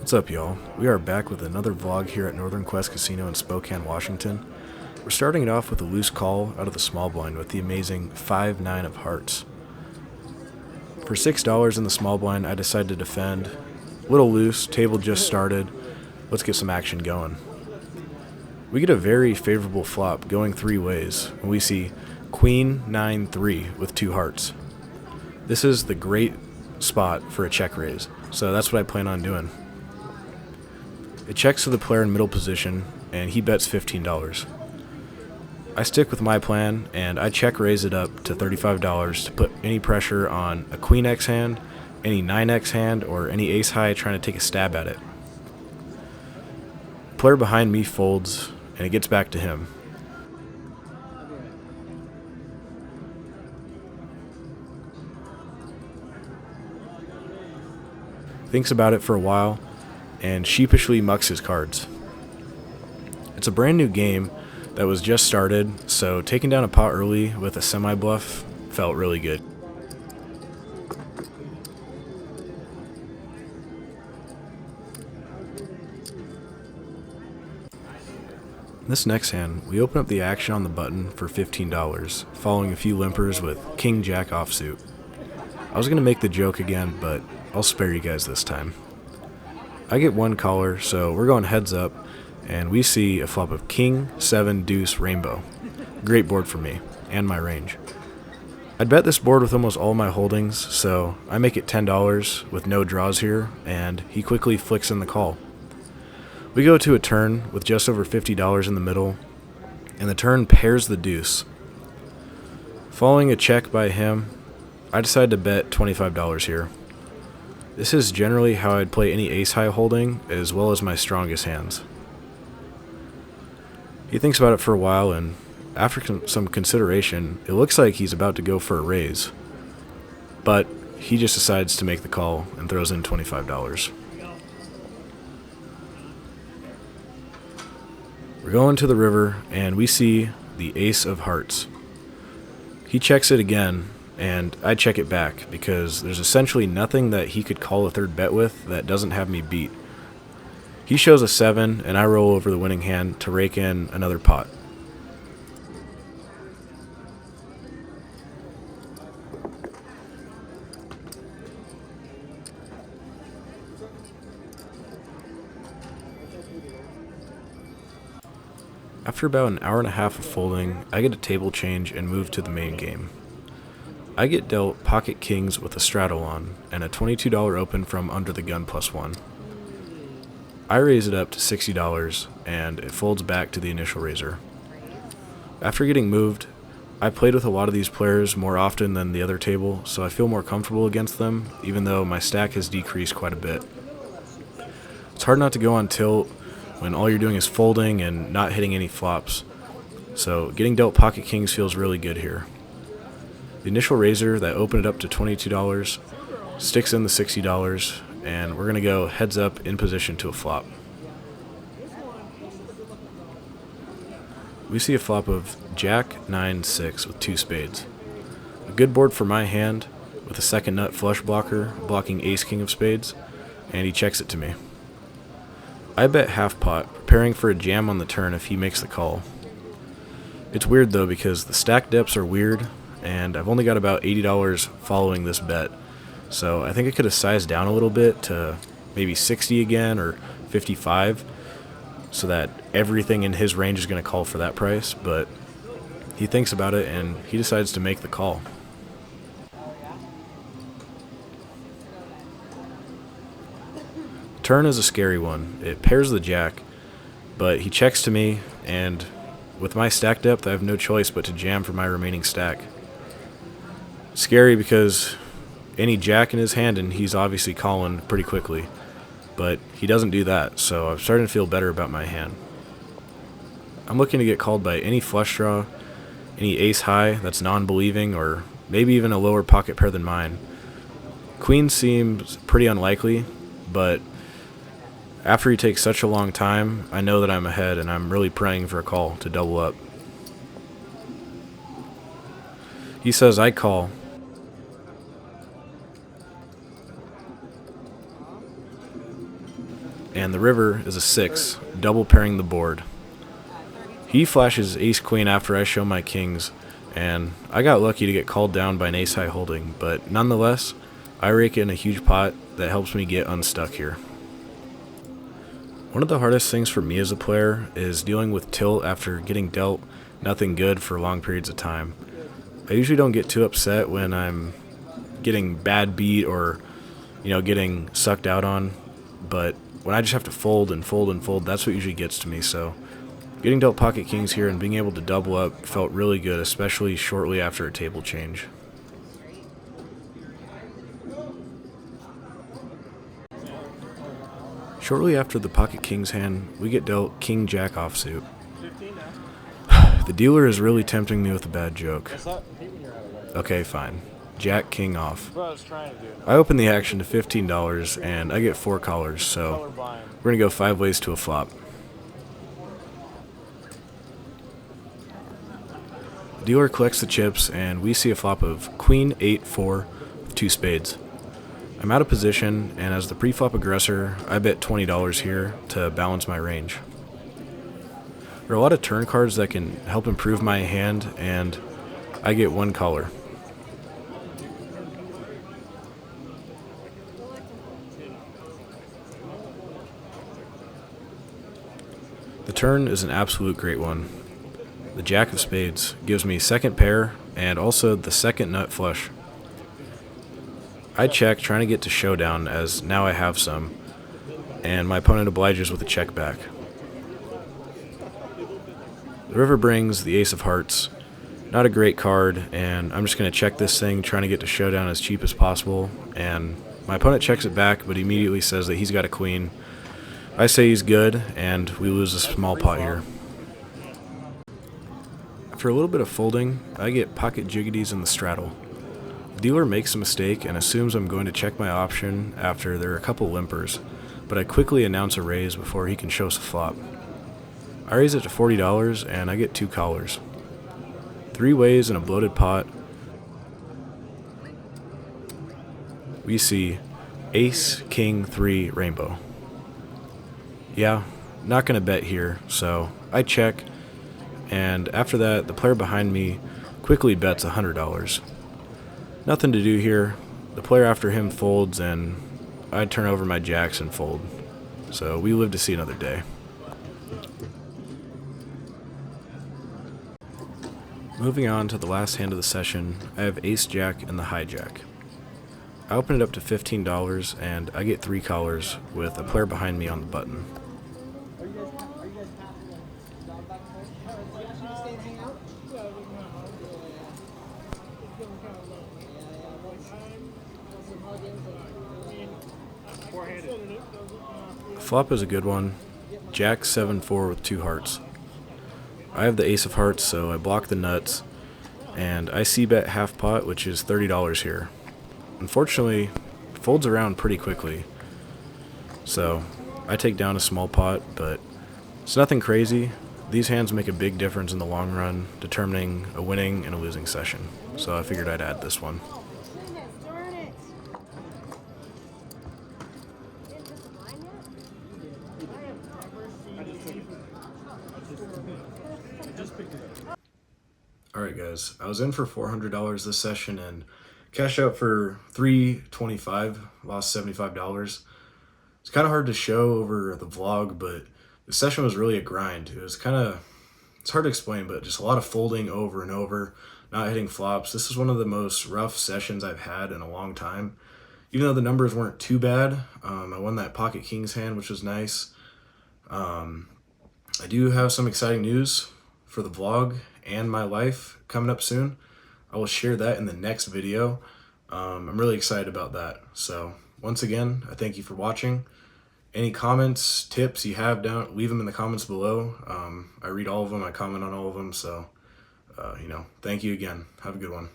What's up, y'all? We are back with another vlog here at Northern Quest Casino in Spokane, Washington. We're starting it off with a loose call out of the small blind with the amazing 5-9 of hearts. For $6 in the small blind, I decided to defend. Little loose, table just started. Let's get some action going. We get a very favorable flop going three ways when we see Queen 9-3 with 2 hearts. This is the great spot for a check raise, so that's what I plan on doing. It checks to the player in middle position, and he bets $15. I stick with my plan, and I check raise it up to $35 to put any pressure on a Queen X hand, any 9X hand, or any ace high trying to take a stab at it. Player behind me folds, and it gets back to him. Thinks about it for a while, and sheepishly mucks his cards. It's a brand new game that was just started, so taking down a pot early with a semi-bluff felt really good. This next hand, we open up the action on the button for $15, following a few limpers with King-Jack offsuit. I was going to make the joke again, but I'll spare you guys this time. I get one caller, so we're going heads up, and we see a flop of King, 7, Deuce, Rainbow. Great board for me, and my range. I'd bet this board with almost all my holdings, so I make it $10 with no draws here, and he quickly flicks in the call. We go to a turn with just over $50 in the middle, and the turn pairs the deuce. Following a check by him, I decide to bet $25 here. This is generally how I'd play any ace-high holding, as well as my strongest hands. He thinks about it for a while, and after some consideration, it looks like he's about to go for a raise. But he just decides to make the call and throws in $25. We're going to the river, and we see the ace of hearts. He checks it again, and I check it back because there's essentially nothing that he could call a third bet with that doesn't have me beat. He shows a 7, and I roll over the winning hand to rake in another pot. After about an hour and a half of folding, I get a table change and move to the main game. I get dealt pocket kings with a straddle on, and a $22 open from under the gun +1. I raise it up to $60, and it folds back to the initial raiser. After getting moved, I played with a lot of these players more often than the other table, so I feel more comfortable against them, even though my stack has decreased quite a bit. It's hard not to go on tilt when all you're doing is folding and not hitting any flops, so getting dealt pocket kings feels really good here. The initial raiser that opened it up to $22 sticks in the $60, and we're going to go heads up in position to a flop. We see a flop of Jack 9-6 with 2 spades. A good board for my hand with a second nut flush blocker blocking ace king of spades, and he checks it to me. I bet half pot, preparing for a jam on the turn if he makes the call. It's weird though because the stack depths are weird, and I've only got about $80 following this bet, so I think I could have sized down a little bit to maybe 60 again or 55 so that everything in his range is going to call for that price, but he thinks about it and he decides to make the call. Turn is a scary one. It pairs the jack, but he checks to me, and with my stack depth I have no choice but to jam for my remaining stack. Scary because any jack in his hand and he's obviously calling pretty quickly, but he doesn't do that, so I'm starting to feel better about my hand. I'm looking to get called by any flush draw, any ace high that's non-believing, or maybe even a lower pocket pair than mine. Queen seems pretty unlikely, but after he takes such a long time, I know that I'm ahead and I'm really praying for a call to double up. He says I call. and the river is a 6, double pairing the board. He flashes ace-queen after I show my kings, and I got lucky to get called down by an ace-high holding, but nonetheless, I rake in a huge pot that helps me get unstuck here. One of the hardest things for me as a player is dealing with tilt after getting dealt nothing good for long periods of time. I usually don't get too upset when I'm getting bad beat or, getting sucked out on, but when I just have to fold and fold and fold, that's what usually gets to me. So getting dealt pocket kings here and being able to double up felt really good, especially shortly after a table change. Shortly after the pocket king's hand, we get dealt king jack offsuit. The dealer is really tempting me with a bad joke. Okay, fine. Jack king off. I open the action to $15 and I get 4 callers, so we're going to go 5 ways to a flop. The dealer collects the chips and we see a flop of queen 8-4 with 2 spades. I'm out of position, and as the pre-flop aggressor, I bet $20 here to balance my range. There are a lot of turn cards that can help improve my hand, and I get 1 caller. The turn is an absolute great one. The jack of spades gives me second pair and also the second nut flush. I check, trying to get to showdown as now I have some, and my opponent obliges with a check back. The river brings the ace of hearts. Not a great card, and I'm just going to check this thing, trying to get to showdown as cheap as possible, and my opponent checks it back, but immediately says that he's got a queen. I say he's good, and we lose a small pot here. After a little bit of folding, I get pocket jiggities in the straddle. The dealer makes a mistake and assumes I'm going to check my option after there are a couple limpers, but I quickly announce a raise before he can show us a flop. I raise it to $40 and I get 2 callers. 3 ways in a bloated pot. We see ace, king, 3, rainbow. Yeah, not going to bet here, so I check, and after that, the player behind me quickly bets $100. Nothing to do here. The player after him folds, and I turn over my jacks and fold. So we live to see another day. Moving on to the last hand of the session, I have ace-jack and the hijack. I open it up to $15, and I get 3 callers with a player behind me on the button. Flop is a good one. Jack 7-4 with 2 hearts. I have the ace of hearts, so I block the nuts, and I c-bet half pot, which is $30 here. Unfortunately, it folds around pretty quickly, so I take down a small pot, but it's nothing crazy. These hands make a big difference in the long run, determining a winning and a losing session, so I figured I'd add this one. Alright guys, I was in for $400 this session and cashed out for $325, lost $75. It's kind of hard to show over the vlog, but the session was really a grind. It was it's hard to explain, but just a lot of folding over and over, not hitting flops. This is one of the most rough sessions I've had in a long time. Even though the numbers weren't too bad, I won that pocket king's hand, which was nice. I do have some exciting news for the vlog and my life coming up soon. I will share that in the next video. I'm really excited about that. So once again, I thank you for watching. Any comments, tips you have down, leave them in the comments below. I read all of them, I comment on all of them. So, thank you again. Have a good one.